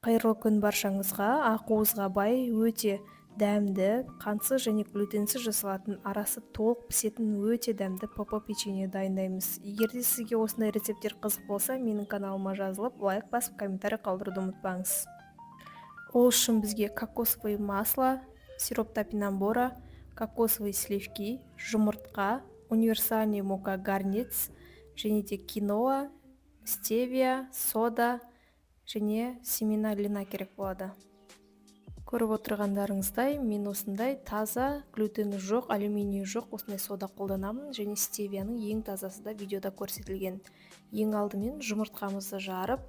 Қайырлы күн баршаңызға. Ақуызға бай, өте дәмді, қантсыз және глютенсіз жасалатын, арасы толық пісетін өте дәмді ПП печенье дайындаймыз. Егер де сізге осындай рецепттер қызық болса, менің каналыма жазылып, лайк басып, комментарий қалдыруды ұмытпаңыз. Ол үшін бізге кокосовое масло, сироп топинамбура, кокосовые сливки, жұмыртқа, универсальный мука гарнец, және де киноа, стевия, сода және семена льна керек болады. Көріп отырғандарыңыздай, мен осындай таза, глютені жоқ, алюминий жоқ, осындай сода қолданамын, және стевияның ең тазасы да видеода көрсетілген. Ең алдымен жұмыртқамызды жарып,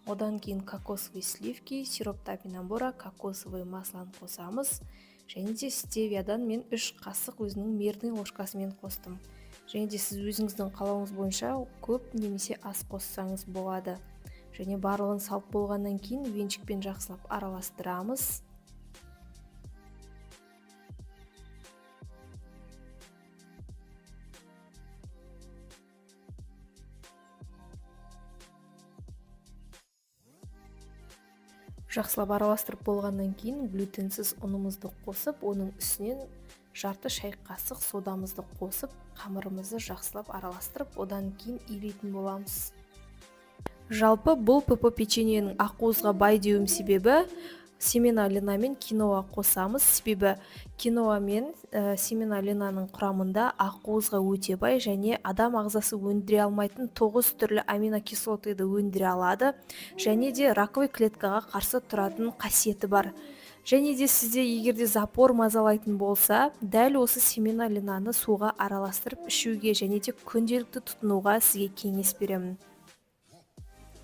одан кейін кокосовые сливки, сироп топинамбура, кокосовое маслоны қосамыз, және де стевиядан мен 3 қасық өзінің мерный ложкасымен қостым. Және де сіз өзіңіздің қалауыңыз бойынша көп немесе аз қоссаңыз болады. Және барлығын салып болғаннан кейін венчикпен жақсылап араластырамыз. Жақсылап араластырып болғаннан кейін глютенсіз ұнымызды қосып, оның үстінен жарты шай қасық содамызды қосып, қамырымызды жақсылап араластырып, одан кейін илейтін боламыз. Жалпы бұл ПП печеньенің ақуызға бай деуім себебі, семена льна мен киноа қосамыз. Себебі киноа мен семена льнаның құрамында ақуызға өте бай және адам ағзасы өндіре алмайтын 9 түрлі аминокислотайды өндіре алады. Және де раковый клеткаға қарсы тұратын қасиеті бар. Және де сізде егерде запор мазалайтын болса, дәл осы семена льнаны суға араластырып ішуге және де күнделікті тұтынуға сізге кеңес беремін.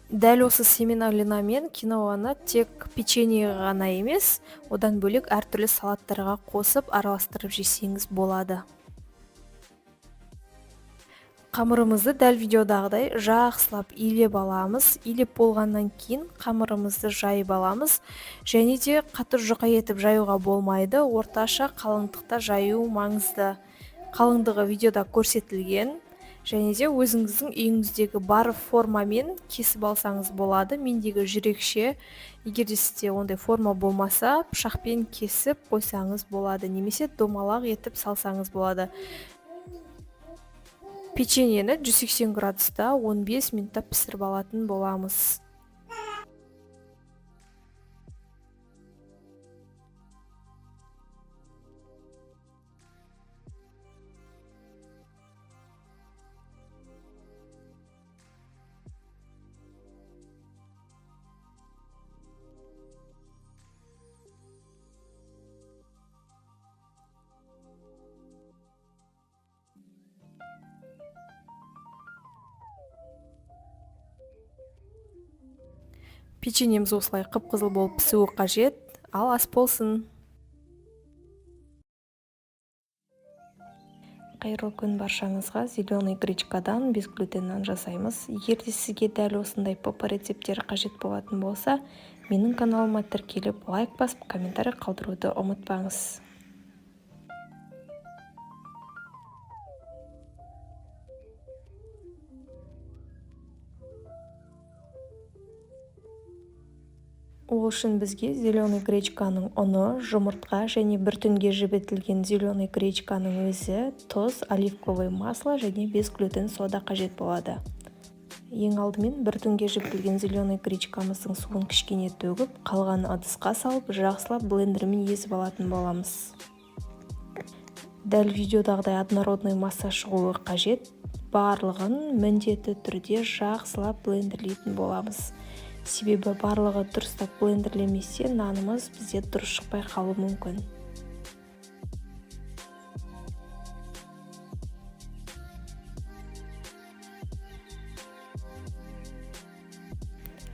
Дәл осы семена льна мен киноаны тек печеньеге ғана емес, одан бөлек әртүрлі салаттарға қосып араластырып жесеңіз болады. Қамырымызды дәл видеодағыдай жақсылап илеп аламыз. Илеп болғаннан кейін қамырымызды жайып аламыз. Және де қатты жұқа етіп жаюға болмайды, орташа қалыңдықта жаю маңызды. Қалыңдығы видеода көрсетілген. Және де өзіңіздің үйіңіздегі бар формамен кесіп алсаңыз болады. Мендегі жүрекше, егер де сізде ондай форма болмаса, пышақпен кесіп қойсаңыз болады, немесе домалақ етіп салсаңыз болады. Печеньені 180 градуста 15 минутта пісіріп алатын боламыз. Печеньеміз осылай қып-қызыл болып пісуі қажет, ал ас болсын. Қайырлы күн баршаңызға. Зеленый гречкадан без глютеннан жасаймыз. Егер де сізге дәл осындай ПП рецепттері қажет болатын болса, менің каналыма тіркеліп, лайк басып, комментарий қалдыруды ұмытпаңыз. Ол үшін бізге зеленый гречканың ұны, жұмыртқа және бір түнге жібітілген зеленый гречканың өзі, тұз, оливковое масло және без глютен сода қажет болады. Ең алдымен бір түнге жібітілген зеленый гречкамыздың суын кішкене төгіп, қалған ыдысқа салып, жақсылап блендермен езіп алатын боламыз. Дәл видеодағыдай однородный масса шығуы қажет, барлығын міндетті түрде жақсылап блендерлейтін боламыз. Себебі барлығы дұрыстап блендерлемесе, нанымыз бізде дұрыс шықпай қалуы мүмкін.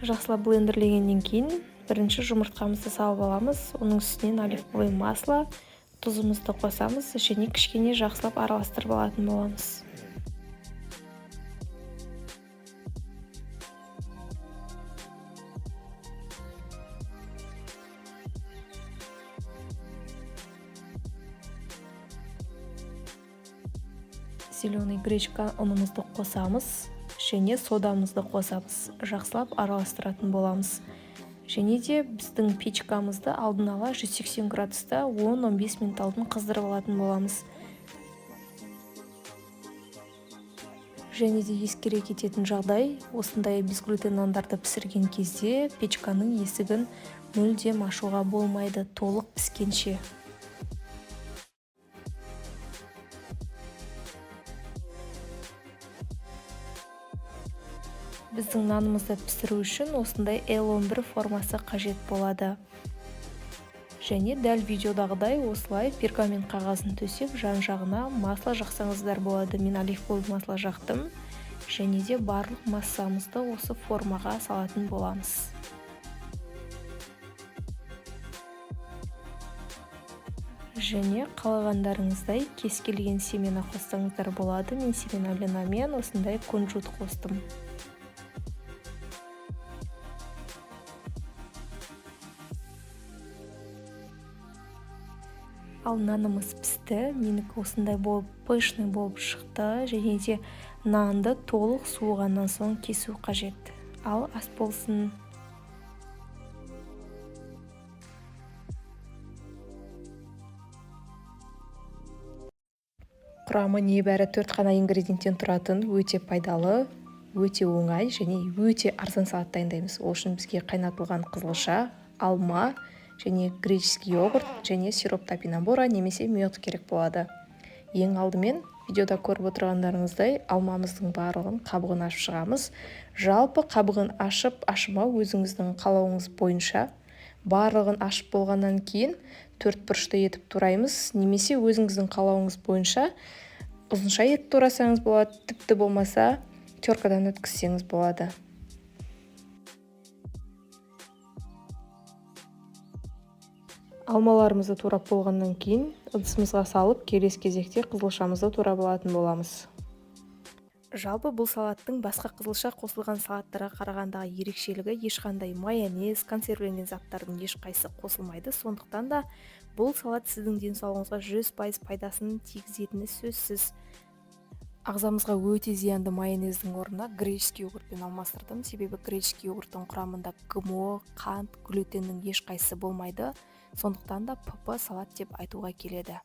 Жақсылап блендерлегеннен кейін бірінші жұмыртқамызды салып аламыз. Оның үстінен оливковое масло, тұзымызды қосамыз және кішкене жақсылап араластырып алатын боламыз. Зеленый гречка ұнымызды қосамыз, және содамызды қосамыз. Жақсылап араластыратын боламыз. Және де біздің печкамызды алдын ала 180 градуста 10-15 минут алдын қыздырып алатын боламыз. Және де ескере кететін жағдай, осындай безглютен нандарды пісірген кезде печканың есігін мүлдем ашуға болмайды, толық піскенше. Біздің нанымызды пісіру үшін осындай L11 формасы қажет болады. Және дәл видеодағыдай осылай пергамент қағазын төсеп, жан-жағына масло жақсаңыздар болады. Мен оливковый масло жақтым. Және де барлық массамызды осы формаға салатын боламыз. Және қалағандарыңыздай кез келген семена қоссаңыздар болады. Мен семена осындай кунжут қостым. Ал нанымыз пісті, менікі осындай болып, пышный болып шықты, және де нанды толық суығаннан соң кесу қажет. Ал ас болсын. Құрамы небәрі 4 қана ингредиенттен тұратын өте пайдалы, өте оңай және өте арзан салат дайындаймыз. Ол үшін бізге қайнатылған қызылша, алма және греческий йогурт және сироп топинамбура немесе мед керек болады. Ең алдымен видеода көріп отырғандарыңыздай алмамыздың барлығын қабығын ашып шығамыз. Жалпы қабығын ашып-ашымау өзіңіздің қалауыңыз бойынша. Барлығын ашып болғаннан кейін 4 бұрышты етіп тураймыз, немесе өзіңіздің қалауыңыз бойынша ұзынша етіп турасаңыз болады, тіпті болмаса теркадан өткізсеңіз болады. Алмаларымызды турап болғаннан кейін ыдысымызға салып, келесі кезекте қызылшамызды турап алатын боламыз. Жалпы бұл салаттың басқа қызылша қосылған салаттарға қарағандағы ерекшелігі ешқандай майонез, консервіленген заттардың ешқайсы қосылмайды. Сондықтан да бұл салат сіздің денсаулығыңызға 100% пайдасын тигізетіні сөзсіз. Ағзамызға өте зиянды майонездің орнына греческий йогуртпен алмастырдым. Себебі греческий йогурттың құрамында ГМО, қант, глютеннің ешқайсысы болмайды. Сондықтан да ПП салат деп айтуға келеді.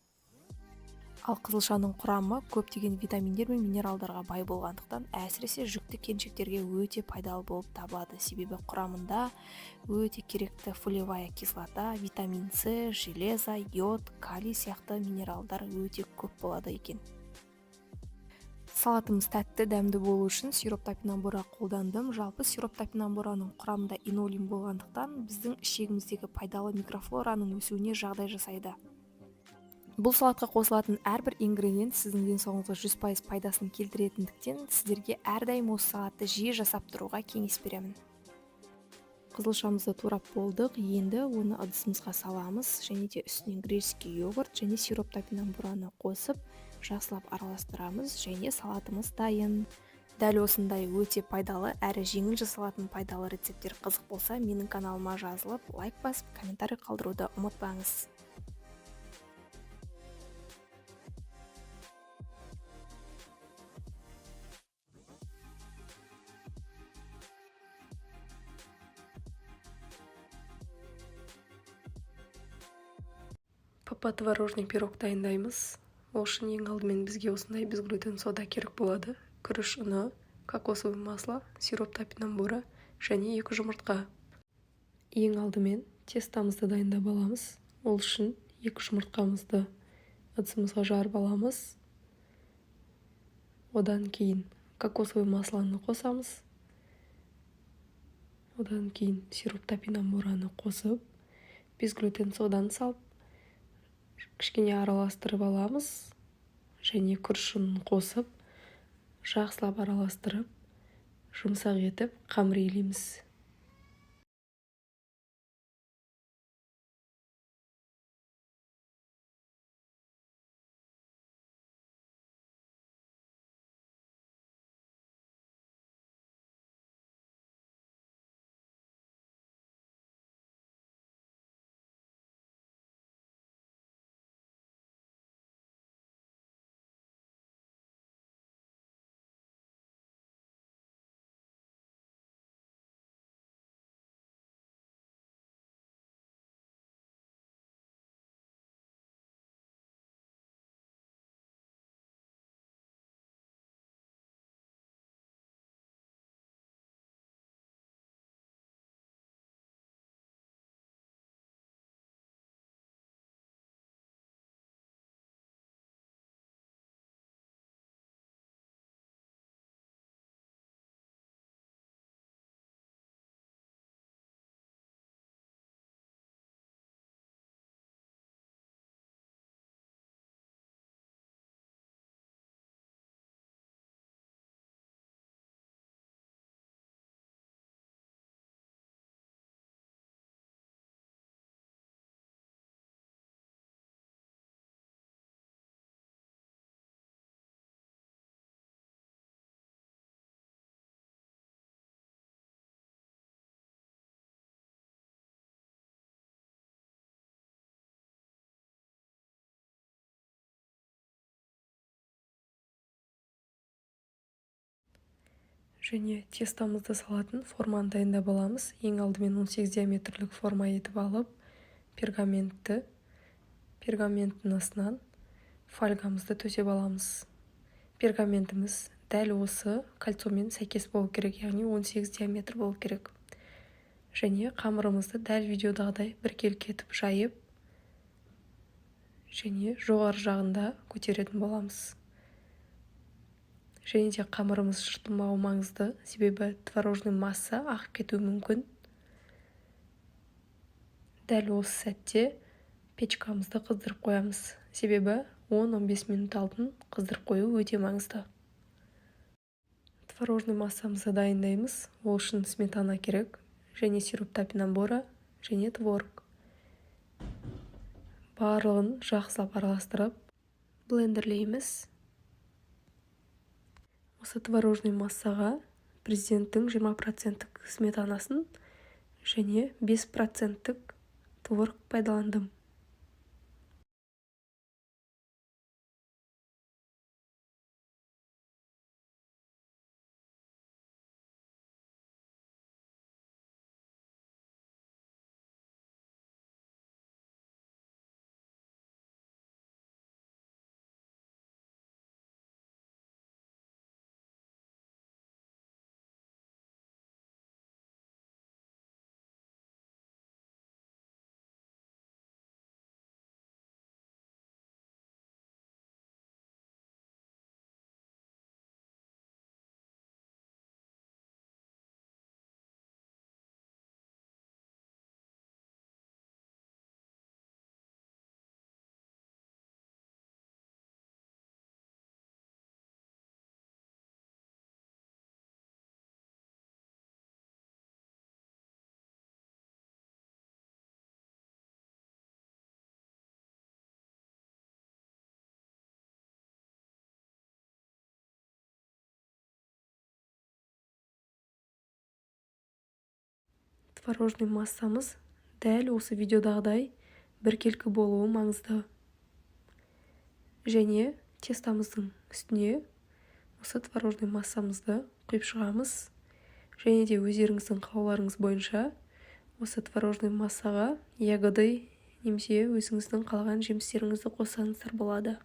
Ал қызылшаның құрамы көптеген витаминдер мен минералдарға бай болғандықтан, әсіресе жүкті келіншектерге өте пайдалы болып табылады. Себебі құрамында өте керекті фолиевая кислота, витамин С, железо, йод, калий сияқты минералдар өте көп болады екен. Салатымыз тәтті, дәмді болу үшін сироп топинамбура қолдандым. Жалпы сироп топинамбураның құрамында инолин болғандықтан, біздің ішегіміздегі пайдалы микрофлораның өсуіне жағдай жасайды. Бұл салатқа қосылатын әрбір ингредиент сіздің денсаулығыңызға 100% пайдасын келтіретіндіктен, сіздерге әрдайым осы салатты жиі жасап тұруға кеңес беремін. Қызылшамызды турап болдық, енді оны ыдысымызға саламыз, және де үстінен греческий йогурт және сироп топинамбураны қосып, жақсылап араластырамыз, және салатымыз дайын. Дәл осындай өте пайдалы әрі жеңіл жасалатын пайдалы рецепттер қызық болса, менің каналыма жазылып, лайк басып, комментарий қалдыруды ұмытпаңыз. ПП творожный пирог дайындаймыз. Ол үшін ең алдымен бізге осындай безглютен сода керек болады. Күріш ұны, кокосовый масло, сироп топинамбура және 2 жұмыртқа. Ең алдымен тестамызды дайындап аламыз. Ол үшін 2 жұмыртқамызды ыдысымызға жарып аламыз. Одан кейін кокосовый маслоны қосамыз. Одан кейін сироп топинамбураны қосып, безглютен соданы салып, кішкене араластырып аламыз, және күріш ұнын қосып, жақсылап араластырып, жұмсақ етіп қамырлейміз. Және тестамызды салатын форманы дайындап аламыз. Ең алдымен 18 диаметрлік форма етіп алып, пергаменттің астынан фольгамызды төсеп аламыз. Пергаментіміз дәл осы кольцомен сәйкес болу керек, яғни 18 диаметр болу керек. Және қамырымызды дәл видеодағыдай біркелкі етіп жайып, және жоғары жағында көтеретін боламыз. Және де қамырымыз жыртылмауы маңызды, себебі творожный масса ағып кетуі мүмкін. Дәл осы сәтте печкамызды қыздырып қоямыз, себебі 10-15 минут алдын қыздырып қою өте маңызды. Творожный массамызды дайындаймыз. Ол үшін сметана керек, және сироп топинамбура, және творог. Барлығын жақсылап араластырып, блендерлейміз. Осы творожный массаға президенттің 20% сметанасын және 5% творог пайдаландым. Творожный массамыз дәл осы видеодағыдай біркелкі болуы маңызды. Және тестамыздың үстіне осы творожный массамызды құйып шығамыз. Және де өздеріңіздің қалауларыңыз бойынша осы творожный массаға ягоды немесе өзіңіздің қалаған жемістеріңізді қоссаңыздар болады.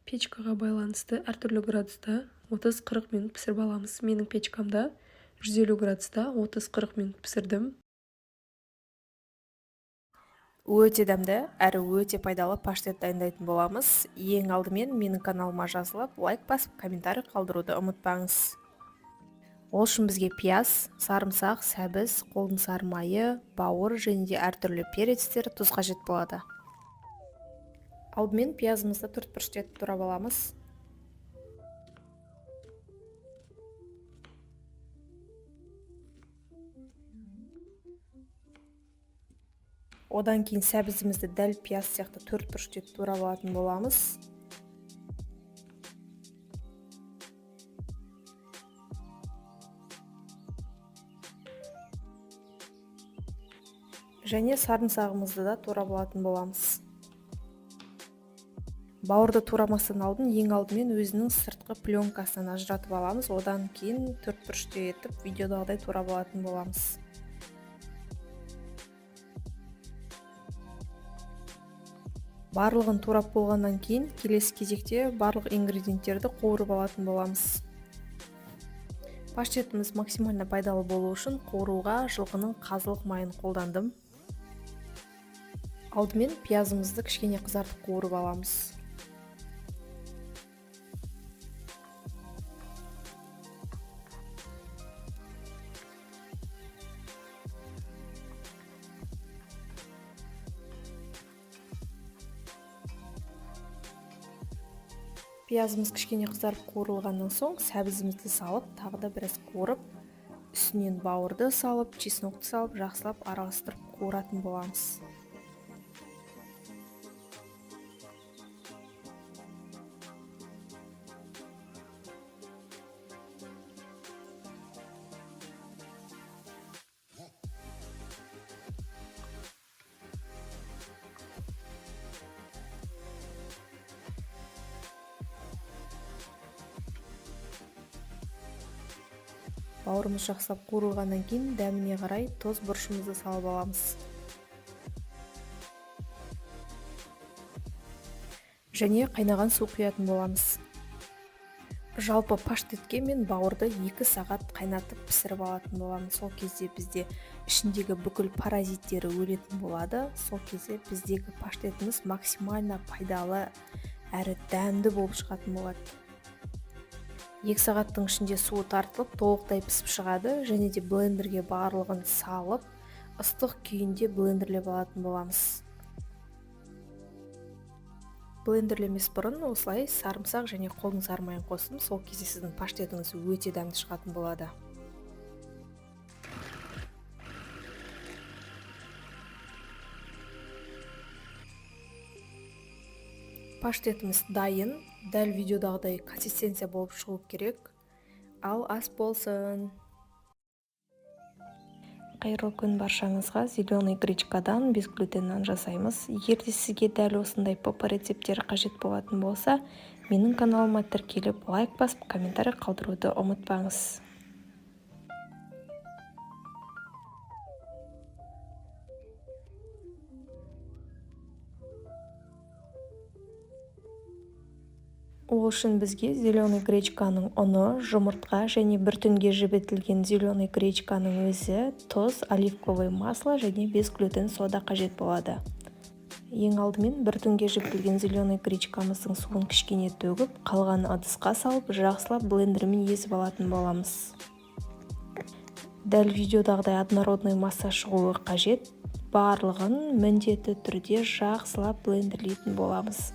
Печкаға байланысты әртүрлі градуста 30-40 минут пісіріп аламыз. Менің печкамда 150 градуста 30-40 минут пісірдім. Өте дәмді әрі өте пайдалы паштет дайындайтын боламыз. Ең алдымен менің каналыма жазылып, лайк басып, комментарий қалдыруды ұмытпаңыз. Ол үшін бізге пияз, сарымсақ, сәбіз, қолдың сары майы, бауыр және де әртүрлі перецтер, тұз қажет болады. Алдымен пиязымызды төрт бұрышты етіп турап аламыз. Одан кейін сәбізімізді дәл пияз сияқты төрт бұрышты етіп турап алатын боламыз. Және сарымсағымызды да турап алатын боламыз. Бауырды турамастан алдын ең алдымен өзінің сыртқы пленкасынан ажыратып аламыз, одан кейін төрт бұрышты етіп видеодағыдай турап алатын боламыз. Барлығын турап болғаннан кейін келесі кезекте барлық ингредиенттерді қуырып алатын боламыз. Паштетіміз максимально пайдалы болу үшін қуыруға жылқының қазылық майын қолдандым. Алдымен пиязымызды кішкене қызартып қуырып аламыз. Пиязымыз кішкене қызарып қуырылғаннан соң сәбізімізді салып, тағы да біраз қуырып, үстінен бауырды салып, чеснокты салып, жақсылап араластырып қуыратын боламыз. Бауырымыз жақсылап қуырылғаннан кейін дәміне қарай тоз бұрышымызды салып аламыз. Және қайнаған су құятын боламыз. Жалпы паштетке мен бауырды 2 сағат қайнатып пісіріп алатын боламыз. Сол кезде бізде ішіндегі бүкіл паразиттері өлетін болады. Сол кезде біздегі паштетіміз максимально пайдалы әрі дәмді болып шығатын болады. 2 сағаттың ішінде суы тартылып, толықтай пісіп шығады, және де блендерге барлығын салып, ыстық күйінде блендерлеп алатын боламыз. Блендерлемес бұрын осылай сарымсақ және қолдың майын қостым, сол кезде сіздің паштетіңіз өте дәмді шығатын болады. Паштетіміз дайын, дәл видеодағыдай консистенция болып шығу керек. Ал ас болсын. Қайырлы күн баршаңызға. Зеленый гречкадан без глютеннан жасаймыз. Егер де сізге дәл осындай ПП рецепттері қажет болатын болса, менің каналыма тіркеліп, лайк басып, комментарий қалдыруды ұмытпаңыз. Ол үшін бізге зеленый гречканың ұны, жұмыртқа және бір түнге жібітілген зеленый гречканың өзі, тұз, оливковый масло және без глютен сода қажет болады. Ең алдымен бір түнге жібітілген зеленый гречкамыздың суын кішкене төгіп, қалған ыдысқа салып, жақсылап блендермен езіп алатын боламыз. Дәл видеодағыдай однородный масса шығуы қажет. Барлығын міндетті түрде жақсылап блендерлейтін боламыз.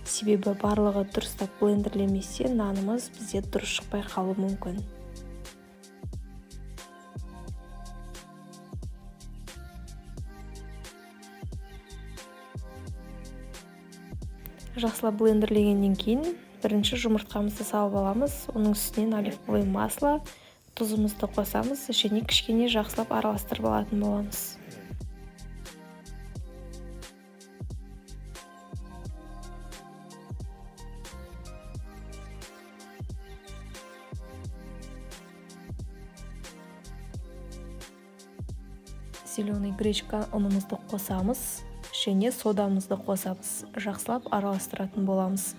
Себебі барлығы дұрыстап блендерлемесе, нанымыз бізде дұрыс шықпай қалуы мүмкін. Жақсылап блендерлегеннен кейін бірінші жұмыртқамызды салып аламыз. Оның үстінен оливковый масло, тұзымызды қосамыз және кішкене жақсылап араластырып алатын боламыз. Зеленый гречка ұнымызды қосамыз және содамызды қосамыз. Жақсылап араластыратын боламыз.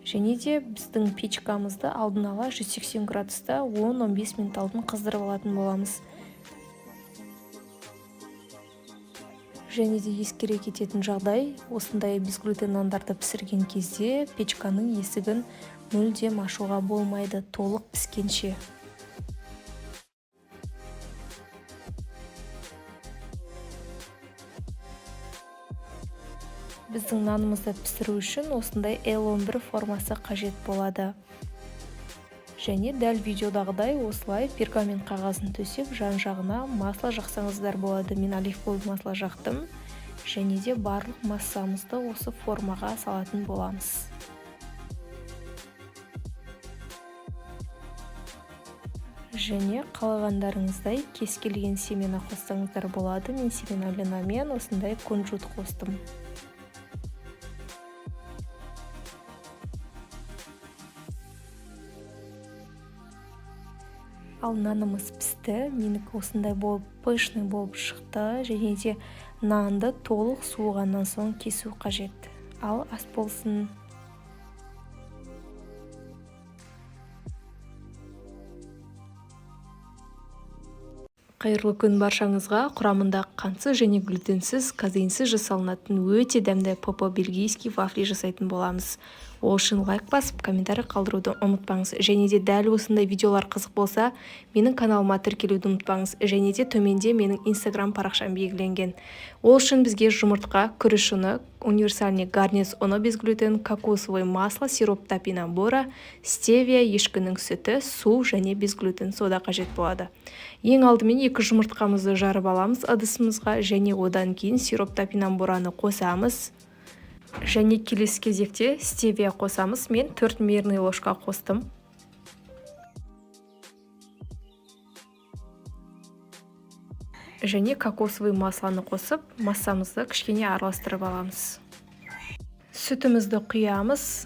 Және де біздің печкамызды алдын ала 180 градуста 10-15 минут алдын қыздырып алатын боламыз. Және де ескере кететін жағдай, осындай безглютен нандарды пісірген кезде печканың есігін мүлдем ашуға болмайды, толық піскенше. Біздің нанымызды пісіру үшін осындай L11 формасы қажет болады. Және дәл видеодағыдай осылай пергамент қағазын төсеп, жан-жағына масло жақсаңыздар болады. Мен оливковый масло жақтым. Және де барлық массамызды осы формаға салатын боламыз. Және қалағандарыңыздай кез келген семена қоссаңыздар болады. Мен семена льнамен осындай кунжут қостым. Ал нанымыз пісті. Менікі осындай болып, пышный болып шықты. Және де нанды толық суығаннан соң кесу қажет. Ал ас болсын. Қайырлы күн баршаңызға. Құрамында қантсыз және глютенсіз, казеинсіз жасалынатын өте дәмді попо бельгийский вафли жасайтын боламыз. Ол үшін лайк басып, комментарий қалдыруды ұмытпаңыз. Және де дәл осындай видеолар қызық болса, менің каналыма тіркелуді ұмытпаңыз. Және де төменде менің инстаграм парақшам белгіленген. Ол үшін бізге жұмыртқа, күріш ұны, универсальный гарнец ұны без глютен, кокосовое масло, сироп топинамбура, стевия, ешкінің сүті, су және без глютен сода қажет болады. Ең алдымен 2 жұмыртқамызды жарып аламыз ыдысымызға, және одан кейін сироп топинамбураны қосамыз. Және келесі кезекте стевия қосамыз. Мен 4 мерный ложка қостым. Және кокосовый масланы қосып, массамызды кішкене араластырып аламыз. Сүтімізді құямыз.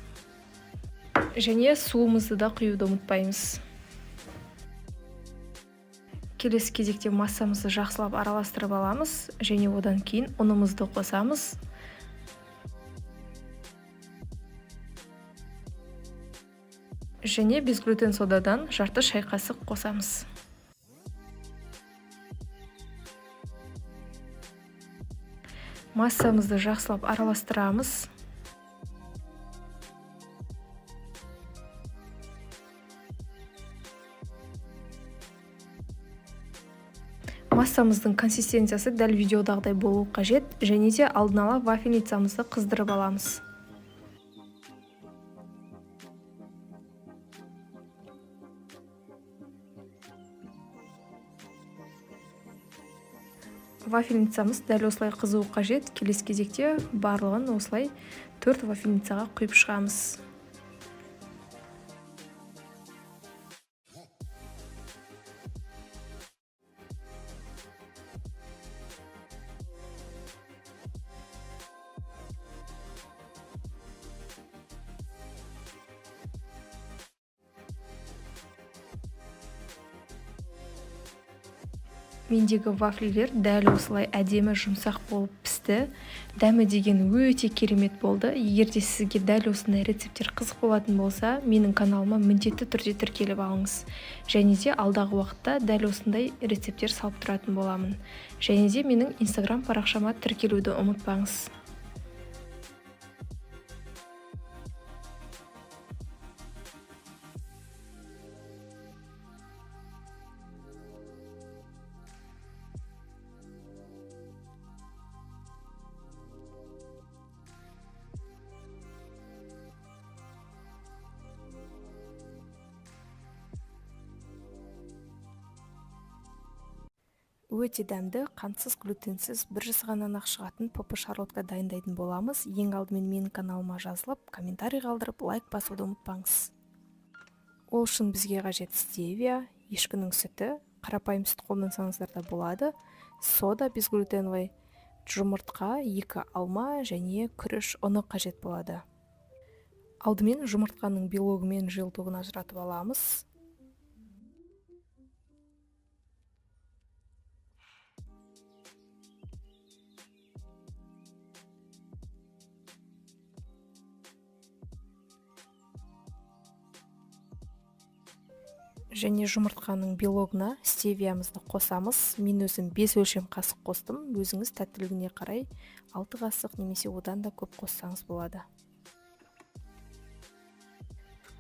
Және суымызды да құюды ұмытпаймыз. Келесі кезекте массамызды жақсылап араластырып аламыз. Және одан кейін ұнымызды қосамыз. Және без глютен содадан жарты шай қасық қосамыз. Массамызды жақсылап араластырамыз. Массамыздың консистенциясы дәл видеодағыдай болу қажет. Және де алдын ала вафельницамызды қыздырып аламыз. Вафельницамыз дәл осылай қызуы қажет. Келесі кезекте барлығын осылай 4 вафельницаға құйып шығамыз. Мендегі вафлилер дәл осылай әдемі жұмсақ болып пісті. Дәмі деген өте керемет болды. Егер де сізге дәл осындай рецепттер қызық болатын болса, менің каналыма міндетті түрде тіркеліп алыңыз. Және де алдағы уақытта дәл осындай рецепттер салып тұратын боламын. Және де менің инстаграм парақшама тіркелуді ұмытпаңыз. Өте дәмді, қантсыз, глютенсіз, бір жасағаннан ақ шығатын попо шарлотка дайындайтын боламыз. Ең алдымен менің каналыма жазылып, комментарий қалдырып, лайк басуды ұмытпаңыз. Ол үшін бізге қажет стевия, ешкінің сүті, қарапайым сүт қолдансаңыздар да болады, сода безглютеновый, жұмыртқа, 2 алма және күріш ұны қажет болады. Алдымен жұмыртқаның белогы мен жылтығын ажыратып аламыз. Және жұмыртқаның белогына стевиямызды қосамыз. Мен өзім 5 өлшем қасық қостым. Өзіңіз тәттілігіне қарай 6 қасық немесе одан да көп қоссаңыз болады.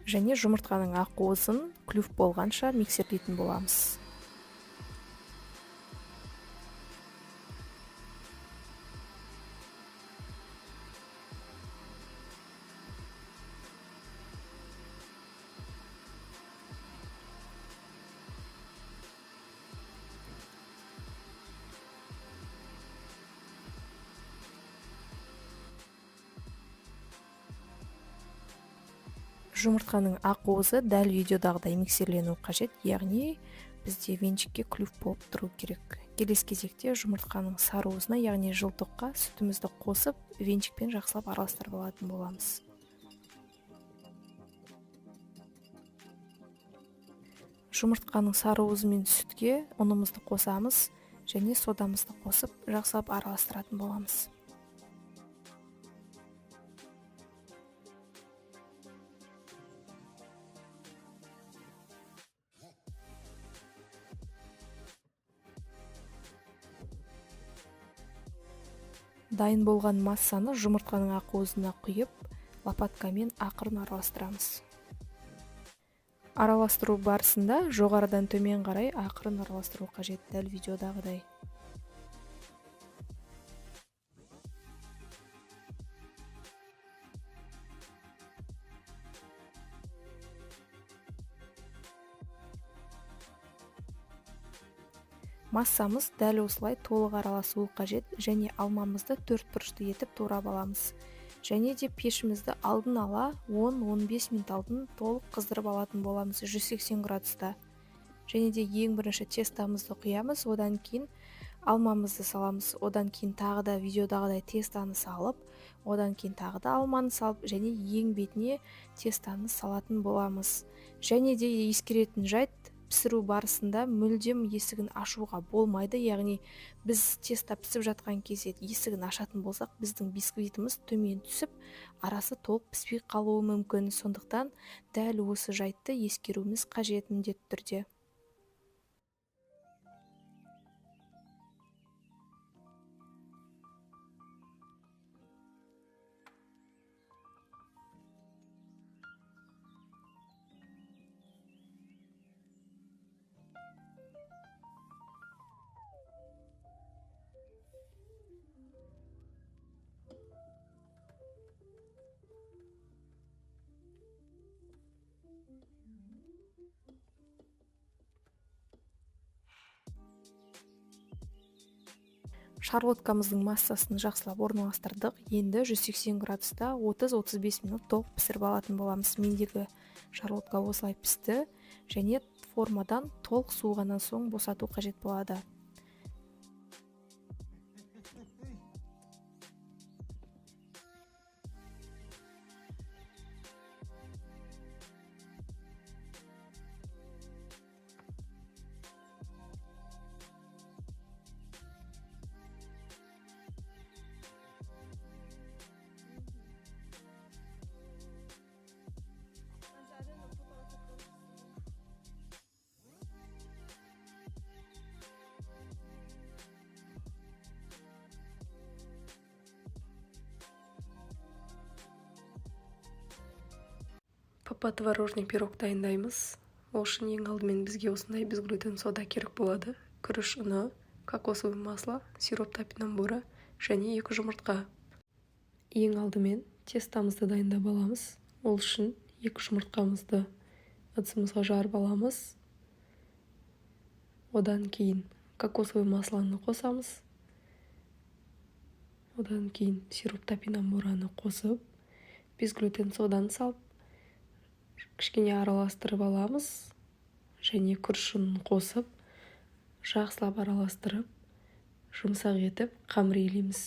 Және жұмыртқаның ақуызын клюв болғанша миксерлейтін боламыз. Жұмыртқаның ақуызы дәл видеодағыдай миксерлену қажет, яғни бізде венчикке клюв болып тұру керек. Келесі кезекте жұмыртқаның саруызына, яғни жылтыққа сүтімізді қосып, венчикпен жақсылап араластырып алатын боламыз. Жұмыртқаның саруызы мен сүтке ұнымызды қосамыз және содамызды қосып, жақсылап араластыратын боламыз. Дайын болған массаны жұмыртқаның ақуызына құйып, лопаткамен ақырын араластырамыз. Араластыру барысында жоғарыдан төмен қарай ақырын араластыру қажет, дәл видеодағыдай. Массамыз дәл осылай толық араласуы қажет және алмамызды төртбұрышты етіп турап аламыз. Және де пешімізді алдын ала 10-15 минут алдын толық қыздырып алатын боламыз 180 градуста. Және де ең бірінші тестамызды құямыз, одан кейін алмамызды саламыз, одан кейін тағы да видеодағыдай тестаны салып, одан кейін тағы да алманы салып, және ең бетіне тестаны салатын боламыз. Және де ескеретін жайт, пісіру барысында мүлдем есігін ашуға болмайды, яғни біз теста пісіп жатқан кезде есігін ашатын болсақ, біздің бисквитіміз төмен түсіп, арасы толық піспей қалуы мүмкін. Сондықтан дәл осы жайтты ескеруіміз қажет міндетті түрде. Шарлоткамыздың массасын жақсылап орналастырдық. Енді 180 градуста 30-35 минут толық пісіріп алатын боламыз. Мендегі шарлотка осылай пісті және формадан толық суығаннан соң босату қажет болады. Папа творожный пирог дайындаймыз. Ол үшін ең алдымен бізге осындай безглютен сода керек болады. Күріш ұны, кокосовый масло, сироп топинамбура және 2 жұмыртқа. Ең алдымен тестамызды дайындап аламыз. Ол үшін 2 жұмыртқамызды ыдысымызға жарып аламыз. Одан кейін кокосовый маслоны қосамыз. Одан кейін сироп топинамбураны қосып, безглютен соданы салып, кішкене араластырып аламыз. Және күріш ұнын қосып, жақсылап араластырып, жұмсақ етіп қамыр илейміз.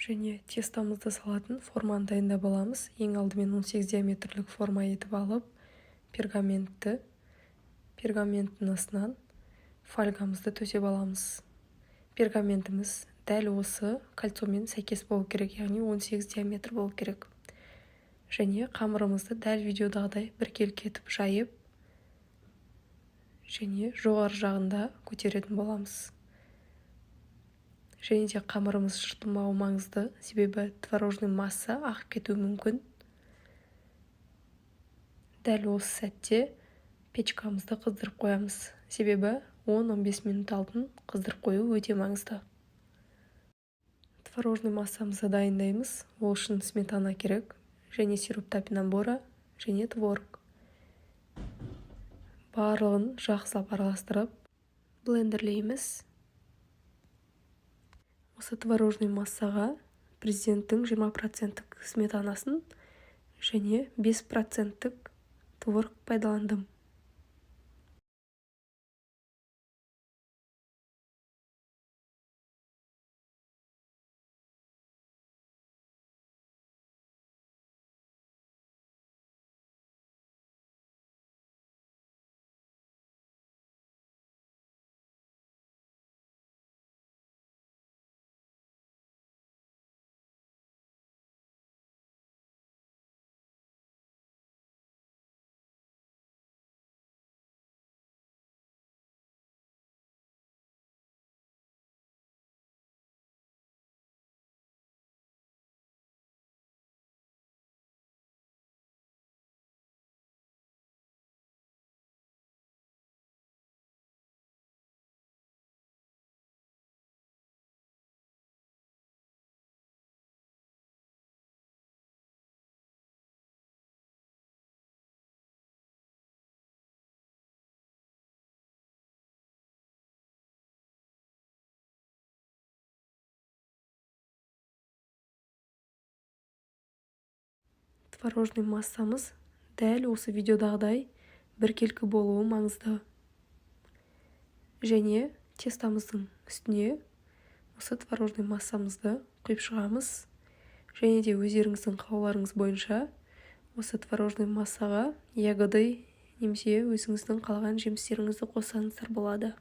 және тестамызды салатын форманы дайындап аламыз. Ең алдымен 18 диаметрлік форма етіп алып, пергаменттің астынан фольгамызды төсеп аламыз. Пергаментіміз дәл осы кольцомен сәйкес болу керек, яғни 18 диаметр болу керек. Және қамырымызды дәл видеодағыдай біркелкі етіп жайып, және жоғары жағында көтеретін боламыз. Және де қамырымыз жыртылмауы маңызды, себебі творожный масса ағып кетуі мүмкін. Дәл осы сәтте печкамызды қыздырып қоямыз, себебі 10-15 минут алдын қыздырып қою өте маңызды. Творожный массамызды дайындаймыз. Ол үшін сметана керек, және сироп топинамбура, және творог. Барлығын жақсылап араластырып, блендерлейміз. Осы творожный массаға президенттің 20% сметанасын және 5% творог пайдаландым. Творожный массамыз дәл осы видеодағыдай біркелкі болуы маңызды. Және тестамыздың үстіне осы творожный массамызды құйып шығамыз. Және де өздеріңіздің қалауларыңыз бойынша осы творожный массаға ягоды немесе өзіңіздің қалаған жемістеріңізді қоссаңыздар болады.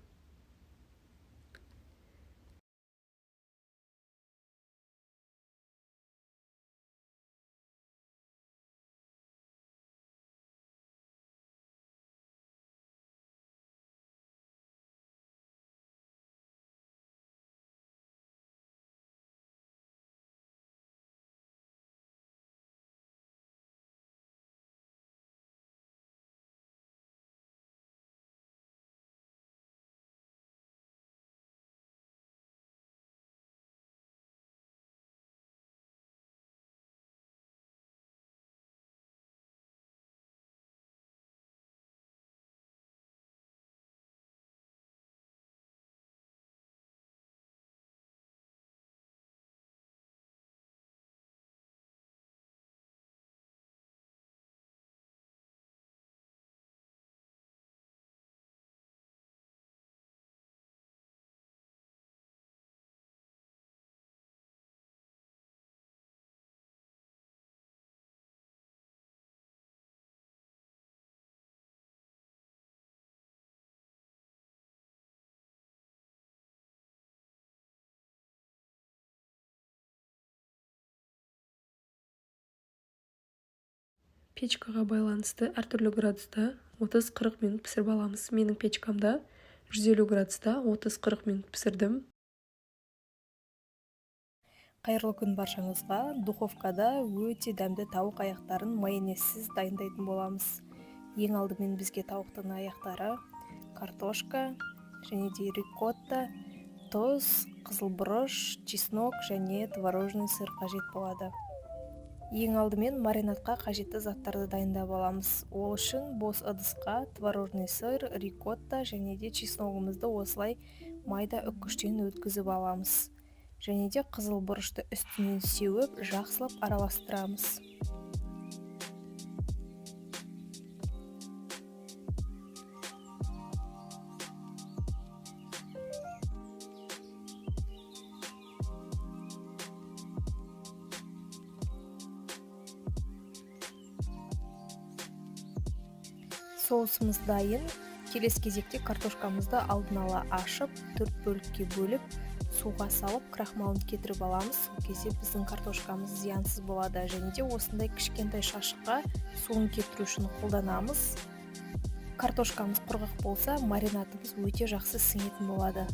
Печкаға байланысты әртүрлі градуста 30-40 минут пісіріп аламыз. Менің печкамда 150 градуста 30-40 минут пісірдім. Қайырлы күн баршаңызға. Духовкада өте дәмді тауық аяқтарын майонезсіз дайындайтын боламыз. Ең алдымен бізге тауықтың аяқтары, картошка, және де рикотта, тұз, қызылбұрыш, чеснок және творожный сыр қажет болады. Ең алдымен маринадқа қажетті заттарды дайындап аламыз. Ол үшін бос ыдысқа творожный сыр, рикотта және де чесногымызды осылай майда үккіштен өткізіп аламыз. Және де қызылбұрышты үстінен сеуіп, жақсылап араластырамыз. Соусымыз дайын. Келесі кезекте картошкамызды алдын ала ашып, 4 бөлікке бөліп, суға салып, крахмалын кетіріп аламыз. Сол кезде біздің картошкамыз зиянсыз болады. Және де осындай кішкентай шашыққа суын кетіру үшін қолданамыз. Картошкамыз құрғақ болса, маринадымыз өте жақсы сіңетін болады.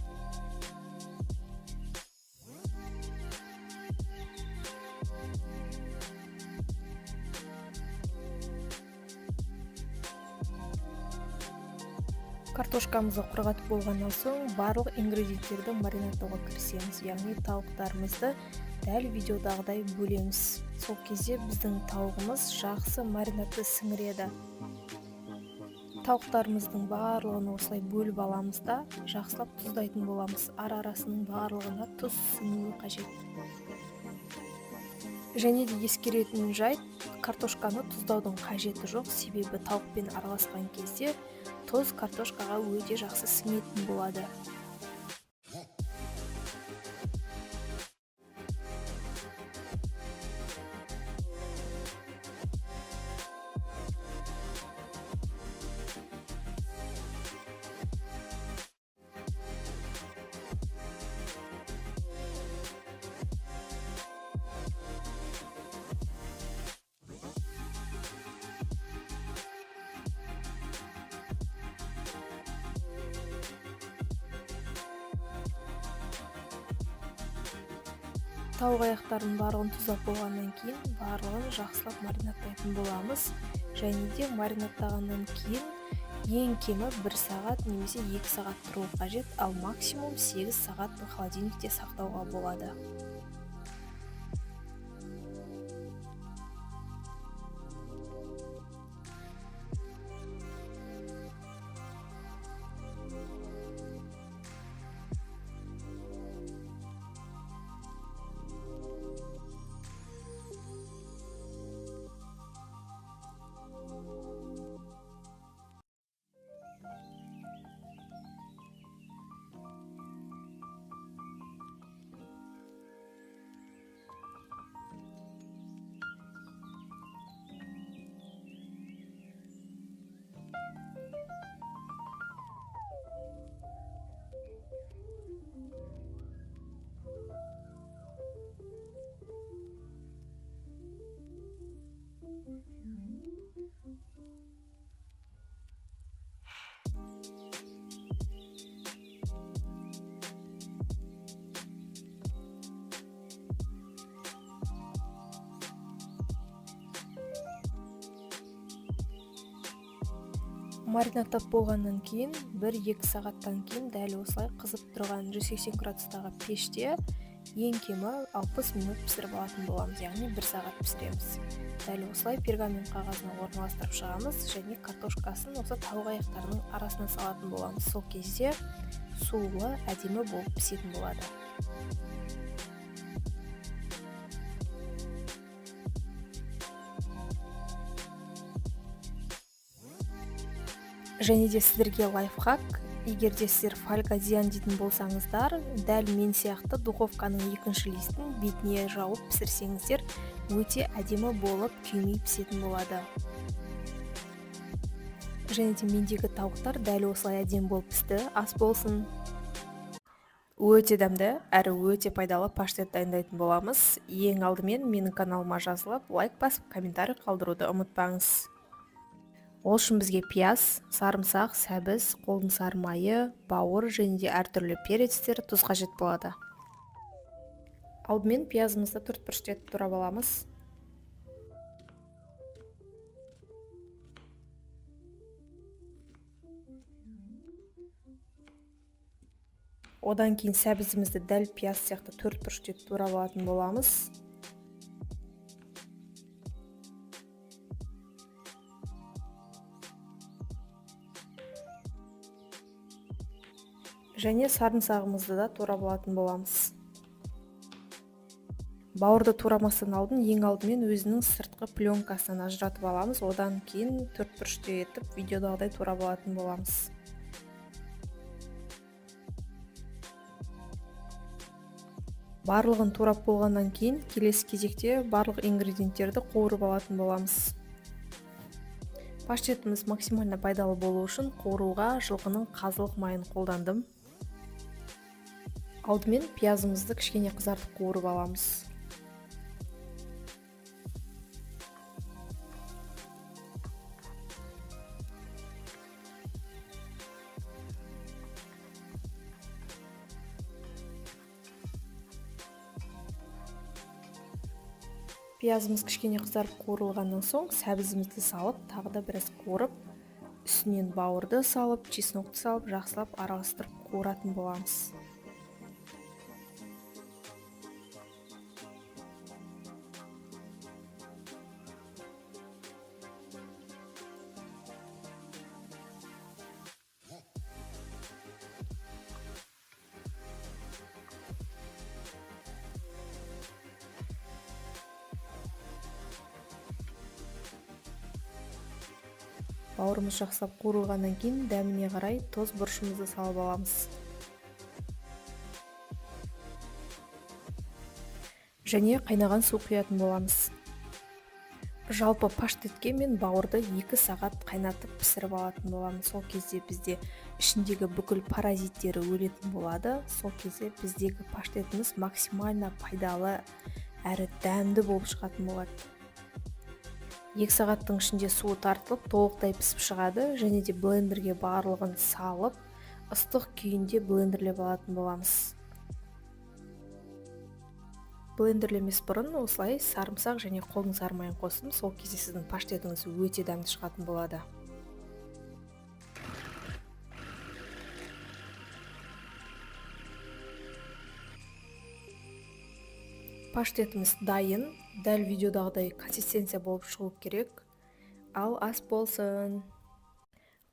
Картошкамызды құрғатып болғаннан соң барлық ингредиенттерді маринадтауға кірісеміз, яғни тауықтарымызды дәл видеодағыдай бөлеміз. Сол кезде біздің тауығымыз жақсы маринадты сіңіреді. Тауықтарымыздың барлығын осылай бөліп аламыз да, жақсылап тұздайтын боламыз. Ара-арасының барлығына тұз сіңуі қажет. Және де ескеретін жайт, картошканы тұздаудың қажеті жоқ, себебі тауықпен араласқан кезде тұз картошкаға өте жақсы сіңетін болады. Тауық аяқтарының барлығын тұздап болғаннан кейін барлығын жақсылап маринадтайтын боламыз. Және де маринадтағаннан кейін ең кемі 1 сағат немесе 2 сағат тұруы қажет, ал максимум 8 сағат холодильникте сақтауға болады. Маринадтап болғаннан кейін 1-2 сағаттан кейін дәл осылай қызып тұрған 180 градустағы пеште ең кемі 60 минут пісіріп алатын боламыз, яғни 1 сағат пісіреміз. Дәл осылай пергамент қағазына орналастырып шығамыз және картошкасын осы тауық аяқтарының арасына салатын боламыз. Сол кезде сулы, әдемі болып пісетін болады. Және де сіздерге лайфхак, егер де сіздер фольга зиян дейтін болсаңыздар, дәл мен сияқты духовканың екінші листін бетіне жауып пісірсеңіздер, өте әдемі болып күймей пісетін болады. Және де мендегі тауықтар дәл осылай әдемі болып пісті. Ас болсын. Өте дәмді, әрі өте пайдалы паштет дайындайтын боламыз. Ең алдымен менің каналыма жазылып, лайк басып, комментарий қалдыруды ұмытпаңыз. Ол үшін бізге пияз, сарымсақ, сәбіз, қолдың сары майы, бауыр және де әртүрлі перецтер, тұз қажет болады. Алдымен пиязымызды төртбұрышты етіп турап аламыз. Одан кейін сәбізімізді дәл пияз сияқты төртбұрышты етіп турап алатын боламыз. Және сарымсағымызды да турап алатын боламыз. Бауырды турамастан алдын ең алдымен өзінің сыртқы пленкасынан ажыратып аламыз. Одан кейін төртбұрышты етіп видеодағыдай турап алатын боламыз. Барлығын турап болғаннан кейін келесі кезекте барлық ингредиенттерді қуырып алатын боламыз. Паштетіміз максимально пайдалы болу үшін қуыруға жылқының қазылық майын қолдандым. Алдымен пиязымызды кішкене қызартып қуырып аламыз. Пиязымыз кішкене қызарып қуырылғаннан соң сәбізімізді салып, тағы да біраз қуырып, үстінен бауырды салып, чеснокты салып, жақсылап араластырып қуыратын боламыз. Бауырымыз жақсылап қуырылғаннан кейін дәміне қарай тоз бұрышымызды салып аламыз. Және қайнаған су құятын боламыз. Жалпы паштетке мен бауырды 2 сағат қайнатып пісіріп алатын боламыз. Сол кезде бізде ішіндегі бүкіл паразиттері өлетін болады. Сол кезде біздегі паштетіміз максимально пайдалы әрі дәмді болып шығатын болады. 2 сағаттың ішінде суы тартылып, толықтай пісіп шығады, және де блендерге барлығын салып, ыстық күйінде блендерлеп алатын боламыз. Блендерлемес бұрын осылай сарымсақ және қолдың майын қостым, сол кезде сіздің паштетіңіз өте дәмді шығатын болады. Паштетіміз дайын, дәл видеодағыдай консистенция болып шығу керек. Ал ас болсын.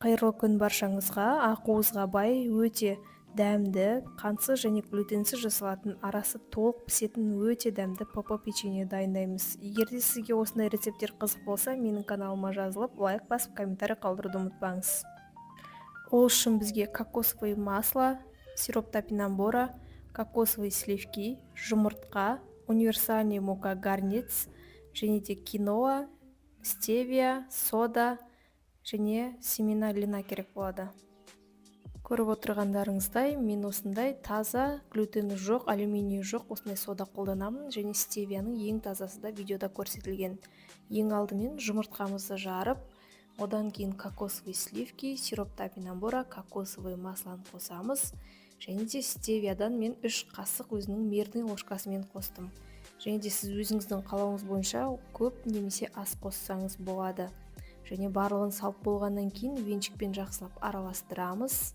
Қайырлы күн баршаңызға. Ақуызға бай, өте дәмді, қантсыз және глютенсіз жасалатын, арасы толық пісетін өте дәмді ПП печенье дайындаймыз. Егер де сізге осындай рецепттер қызық болса, менің каналыма жазылып, лайк басып, комментарий қалдыруды ұмытпаңыз. Ол үшін бізге кокосовое масло, сироп топинамбура, кокосовые сливки, жұмыртқа, универсальный мука гарнец, және де киноа, стевия, сода және семена льна керек болады. Көріп отырғандарыңыздай, мен осындай таза, глютені жоқ, алюминий жоқ, осындай сода қолданамын, және стевияның ең тазасы да видеода көрсетілген. Ең алдымен жұмыртқамызды жарып, одан кейін кокосовые сливки, сироп топинамбура, кокосовое маслоны қосамыз. Және де стевиядан мен 3 қасық өзінің мердің ложкасымен қостым. Және де сіз өзіңіздің қалауыңыз бойынша көп немесе аз қоссаңыз болады. Және барлығын салып болғаннан кейін венчикпен жақсылап араластырамыз.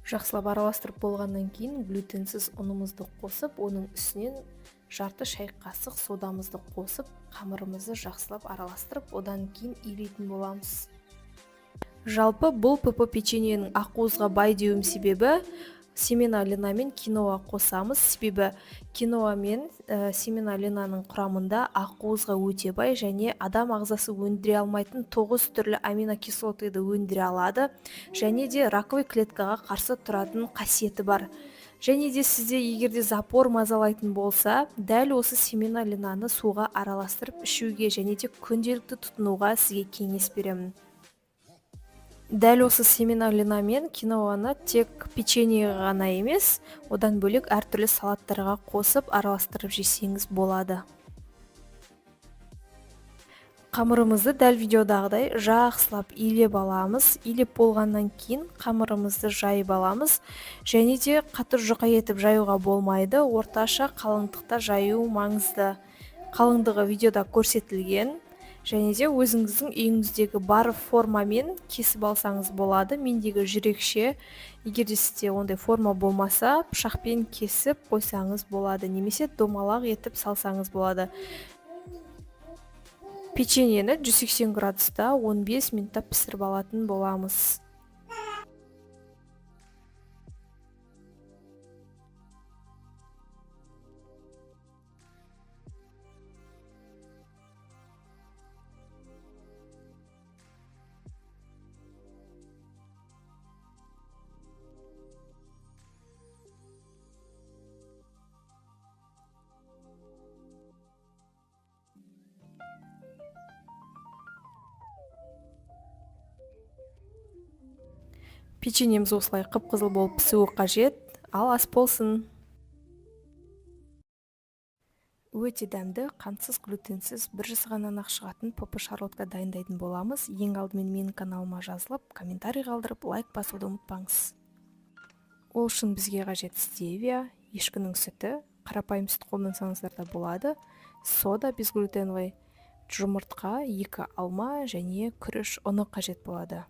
Жақсылап араластырып болғаннан кейін глютенсіз ұнымызды қосып, оның үстінен жарты шай қасық содамызды қосып, қамырымызды жақсылап араластырып, одан кейін илейтін боламыз. Жалпы бұл ПП печеньенің ақуызға бай деуім себебі, семена льна мен киноа қосамыз. Себебі киноа мен семена льнаның құрамында ақуызға өте бай, және адам ағзасы өндіре алмайтын 9 түрлі аминокислотайды өндіре алады, және де раковый клеткаға қарсы тұратын қасиеті бар. Және де сізде егерде запор мазалайтын болса, дәл осы семена льнаны суға араластырып ішуге және де күнделікті тұтынуға сізге кеңес беремін. Дәл осы семена льна мен киноаны тек печеньеге ғана емес, одан бөлек әртүрлі салаттарға қосып араластырып жесеңіз болады. Қамырымызды дәл видеодағыдай жақсылап илеп аламыз. Илеп болғаннан кейін қамырымызды жайып аламыз. Және де қатты жұқа етіп жаюға болмайды, орташа қалыңдықта жаю маңызды. Қалыңдығы видеода көрсетілген. Және де өзіңіздің үйіңіздегі бар формамен кесіп алсаңыз болады. Мендегі жүрекше, егер де сізде ондай форма болмаса, пышақпен кесіп қойсаңыз болады, немесе домалақ етіп салсаңыз болады. Печеньені 180 градуста 15 минутта пісіріп алатын боламыз. Печеньеміз осылай қып-қызыл болып пісуі қажет, ал ас болсын. Өте дәмді, қантсыз, глютенсіз, бір жасағаннан ақ шығатын попы шарлотка дайындайтын боламыз. Ең алдымен менің каналыма жазылып, комментарий қалдырып, лайк басуды ұмытпаңыз. Ол үшін бізге қажет стевия, ешкінің сүті, қарапайым сүт қолдансаңыздар да болады, сода безглютеновый, жұмыртқа, 2 алма және күріш ұны қажет болады.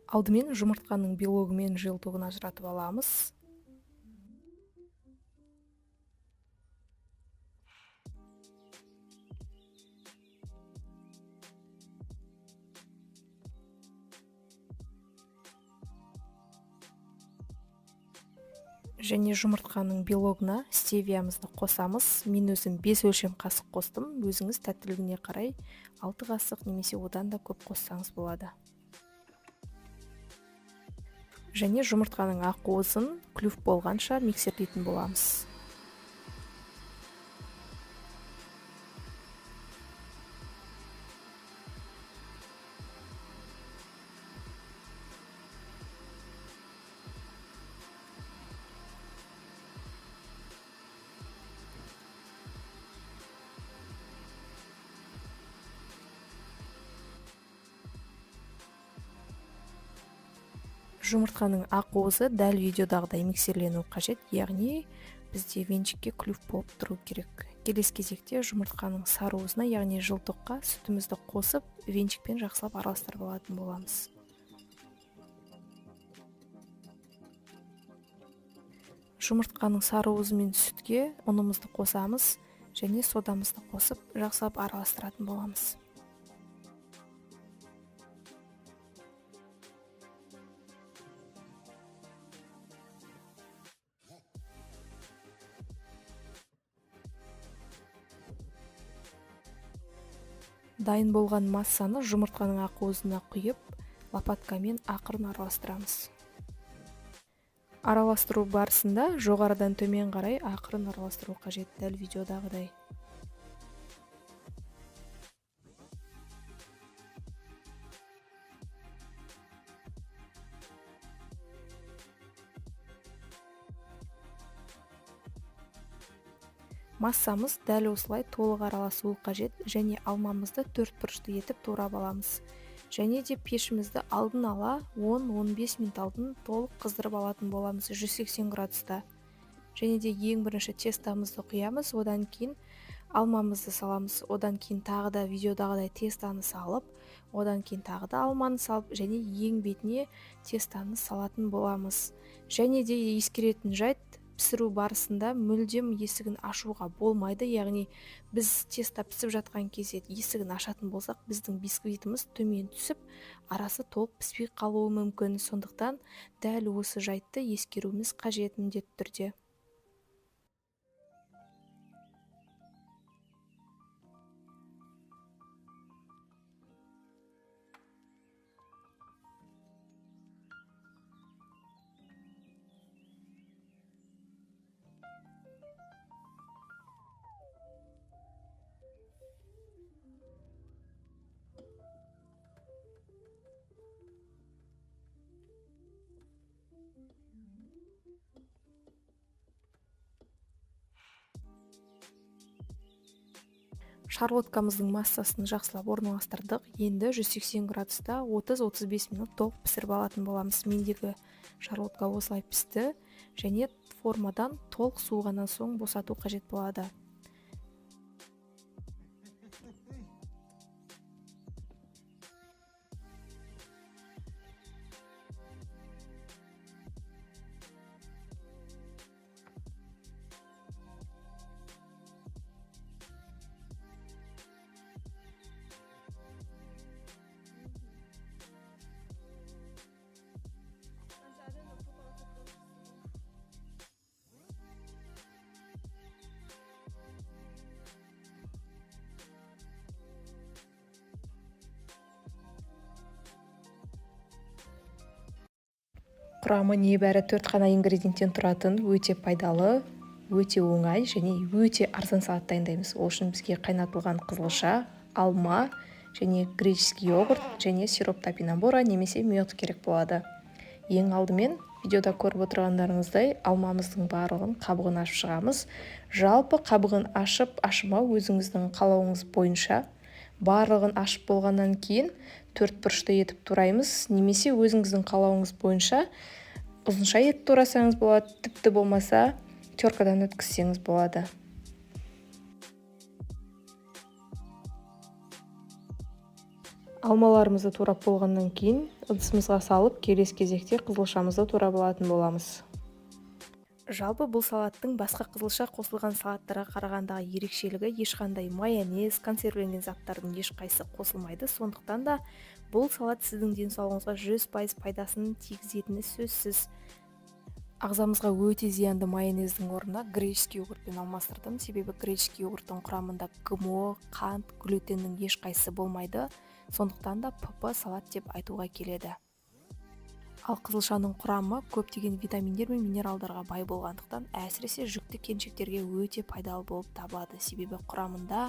Алдымен жұмыртқаның белогы мен жылтығын ажыратып аламыз. Және жұмыртқаның белогына стевиямызды қосамыз. Мен өзім 5 өлшем қасық қостым. Өзіңіз тәттілігіне қарай 6 қасық немесе одан да көп қоссаңыз болады. Және жұмыртқаның ақуызын клюв болғанша миксерлейтін боламыз. Жұмыртқаның ақуызы дәл видеодағыдай миксерлену қажет, яғни бізде венчикке клюв болып тұру керек. Келесі кезекте жұмыртқаның сарыуызына, яғни жылтыққа сүтімізді қосып, венчикпен жақсылап араластырып алатын боламыз. Жұмыртқаның сарыуызы мен сүтке ұнымызды қосамыз және содамызды қосып, жақсылап араластыратын боламыз. Дайын болған массаны жұмыртқаның ақуызына құйып, лопаткамен ақырын араластырамыз. Араластыру барысында жоғарыдан төмен қарай ақырын араластыру қажет, дәл видеодағыдай. Массамыз дәл осылай толық араласуы қажет және алмамызды 4 бұрышты етіп турап аламыз. Және де пешімізді алдын ала 10-15 минут алдын толық қыздырып алатын боламыз 180 градуста. Және де ең бірінші тестамызды құямыз, одан кейін алмамызды саламыз, одан кейін тағы да видеодағыдай тестаны салып, одан кейін тағы да алманы салып, және ең бетіне тестаны салатын боламыз. Және де ескеретін жайт, пісіру барысында мүлдем есігін ашуға болмайды, яғни біз теста пісіп жатқан кезде есігін ашатын болсақ, біздің бисквитіміз төмен түсіп, арасы толық піспей қалуы мүмкін. Сондықтан дәл осы жайтты ескеруіміз қажет міндетті түрде. Шарлоткамыздың массасын жақсылап орналастырдық. Енді 180 градуста 30-35 минут толық пісіріп алатын боламыз. Мендегі шарлотка осылай пісті және формадан толық суығаннан соң босату қажет болады. Құрамы небәрі 4 қана ингредиенттен тұратын өте пайдалы, өте оңай және өте арзан салат дайындаймыз. Ол үшін бізге қайнатылған қызылша, алма және греческий йогурт және сироп топинамбура немесе мед керек болады. Ең алдымен видеода көріп отырғандарыңыздай алмамыздың барлығын қабығын ашып шығамыз. Жалпы қабығын ашып-ашымау өзіңіздің қалауыңыз бойынша. Барлығын ашып болғаннан кейін төрт бұрышты етіп тураймыз, немесе өзіңіздің қалауыңыз бойынша ұзынша етіп турасаңыз болады, тіпті болмаса теркадан өткізсеңіз болады. Алмаларымызды турап болғаннан кейін ыдысымызға салып, келесі кезекте қызылшамызды турап алатын боламыз. Жалпы бұл салаттың басқа қызылша қосылған салаттарға қарағандағы ерекшелігі ешқандай майонез, консервіленген заттардың ешқайсысы қосылмайды. Сондықтан да бұл салат сіздің денсаулығыңызға 100% пайдасын тигізетіні сөзсіз. Ағзамызға өте зиянды майонездің орнына греческий йогуртпен алмастырдым. Себебі греческий йогурттың құрамында ГМО, қант, глютеннің ешқайсысы болмайды. Сондықтан да ПП салат деп айтуға келеді. Ал қызылшаның құрамы көптеген витаминдер мен минералдарға бай болғандықтан, әсіресе жүкті келіншектерге өте пайдалы болып табылады. Себебі құрамында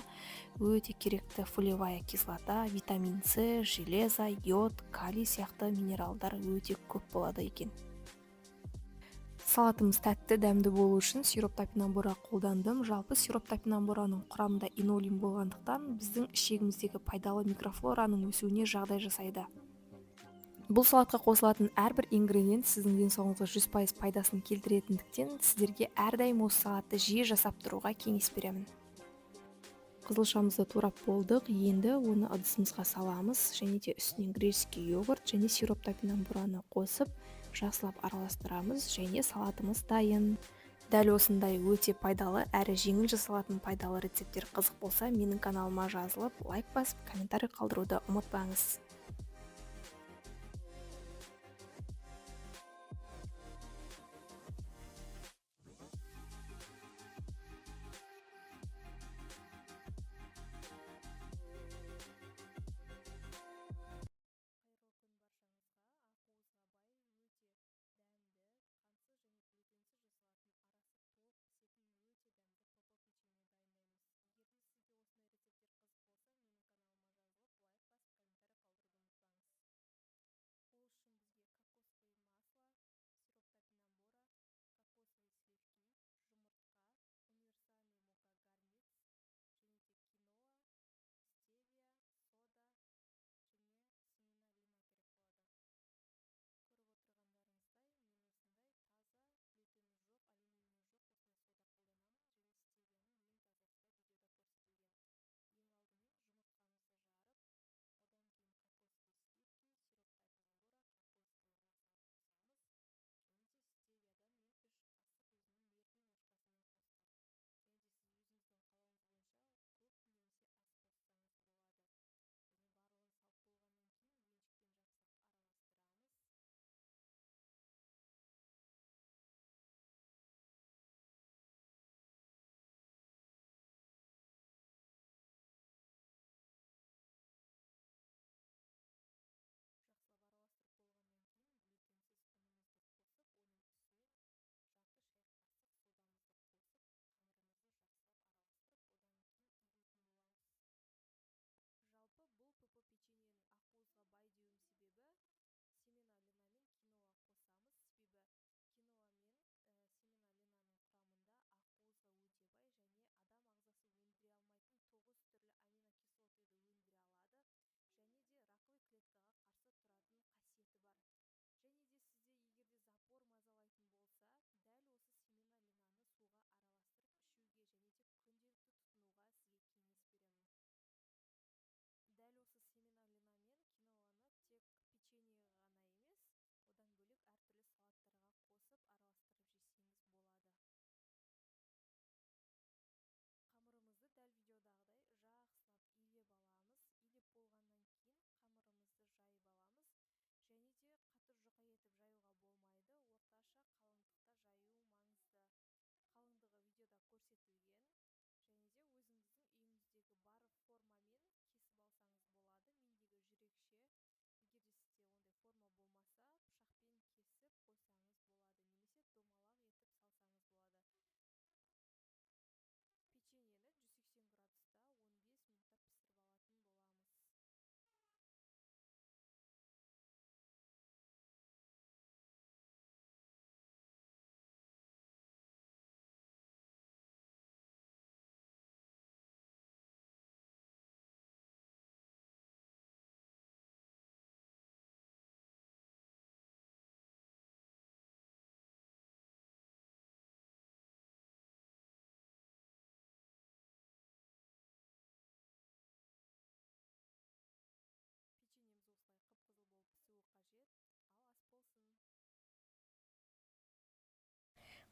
өте керекті фолиевая кислота, витамин С, железо, йод, калий сияқты минералдар өте көп болады екен. Салатымыз тәтті, дәмді болу үшін сироп топинамбура қолдандым. Жалпы сироп топинамбураның құрамында инолин болғандықтан, біздің ішегіміздегі пайдалы микрофлораның өсуіне жағдай жасайды. Бұл салатқа қосылатын әрбір ингредиент сіздің денсаулығыңызға 100% пайдасын келтіретіндіктен, сіздерге әрдайым осы салатты жиі жасап тұруға кеңес беремін. Қызылшамызды турап болдық, енді оны ыдысымызға саламыз, және де үстінен греческий йогурт және сироп топинамбураны қосып, жақсылап араластырамыз, және салатымыз дайын. Дәл осындай өте пайдалы әрі жеңіл жасалатын пайдалы рецепттер қызық болса, менің каналыма жазылып, лайк басып, комментарий қалдыруды ұмытпаңыз.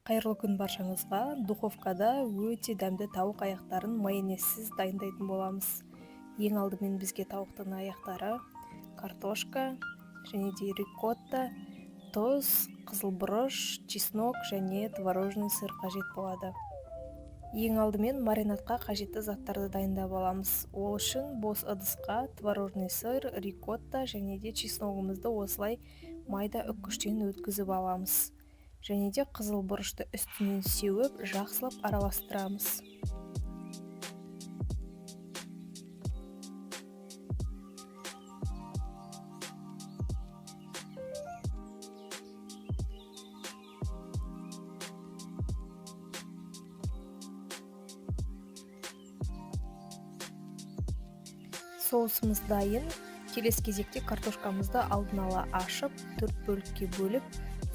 Қайырлы күн баршаңызға. Духовкада өте дәмді тауық аяқтарын майонезсіз дайындайтын боламыз. Ең алдымен бізге тауықтың аяқтары, картошка, және де рикотта, тұз, қызыл бұрыш, чеснок және творожный сыр қажет болады. Ең алдымен маринадқа қажетті заттарды дайындап аламыз. Ол үшін бос ыдысқа творожный сыр, рикотта және де чесногымызды осылай майда үккіштен өткізіп аламыз. Және де қызыл бұрышты үстінен сеуіп, жақсылап араластырамыз. Соусымыз дайын. Келесі кезекте картошкамызды алдын ала ашып, 4 бөлікке бөліп,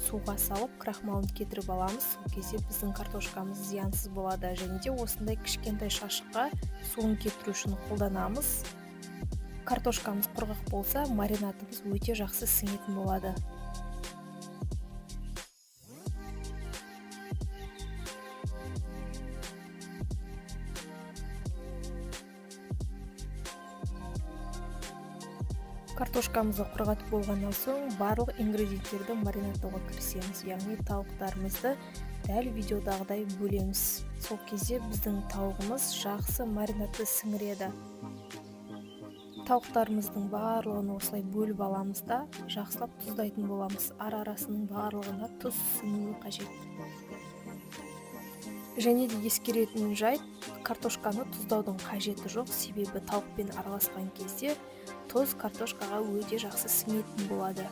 суға салып, крахмалын кетіріп аламыз. Сол кезде біздің картошкамыз зиянсыз болады. Және де осындай кішкентай шашыққа суын кетіру үшін қолданамыз. Картошкамыз құрғақ болса, маринадымыз өте жақсы сіңетін болады. Картошкамызды құрғатып болғаннан соң барлық ингредиенттерді маринадтауға кірісеміз, яғни тауықтарымызды дәл видеодағыдай бөлеміз. Сол кезде біздің тауығымыз жақсы маринадты сіңіреді. Тауықтарымыздың барлығын осылай бөліп аламыз да, жақсылап тұздайтын боламыз. Ара-арасының барлығына тұз сіңуі қажет. Және де ескеретін жайт, картошканы тұздаудың қажеті жоқ, себебі тауықпен араласқан кезде тұз картошкаға өте жақсы сіңетін болады.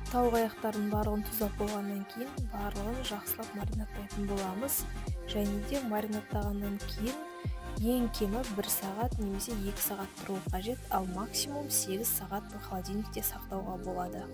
Тауық аяқтарын барлығын тұздап болғаннан кейін барлығын жақсылап маринадтайтын боламыз. Және де маринадтағаннан кейін ең кемі 1 сағат немесе 2 сағат тұру қажет, ал максимум 8 сағат холодильникте сақтауға болады.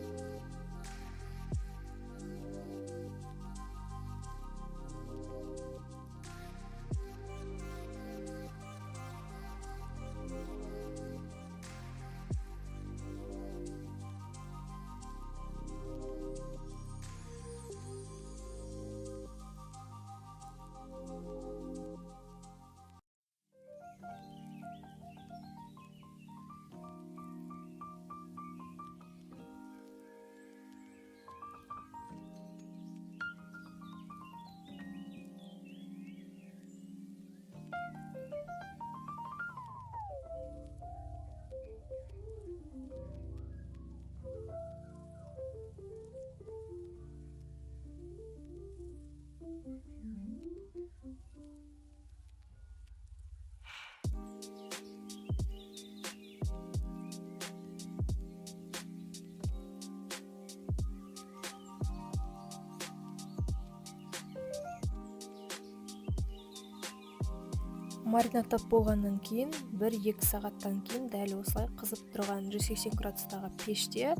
Маринадтап болғаннан кейін 1-2 сағаттан кейін дәл осылай қызып тұрған 180 градустағы пеште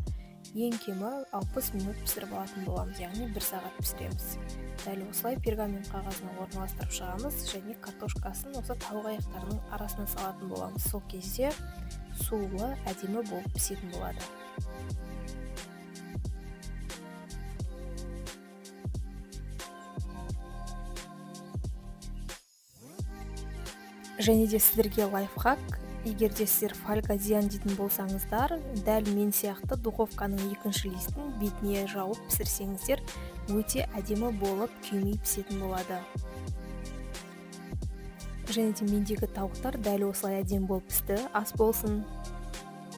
ең кемі 60 минут пісіріп алатын боламыз, яғни 1 сағат пісіреміз. Дәл осылай пергамент қағазына орналастырып шығамыз және картошкасын осы тауық аяқтарының арасына салатын боламыз. Сол кезде сулы, әдемі болып пісетін болады. Және де сіздерге лайфхак, егер де сіздер фольга зиян дейтін болсаңыздар, дәл мен сияқты духовканың екінші листін бетіне жауып пісірсеңіздер, өте әдемі болып күймей пісетін болады. Және де мендегі тауықтар дәл осылай әдемі болып пісті. Ас болсын!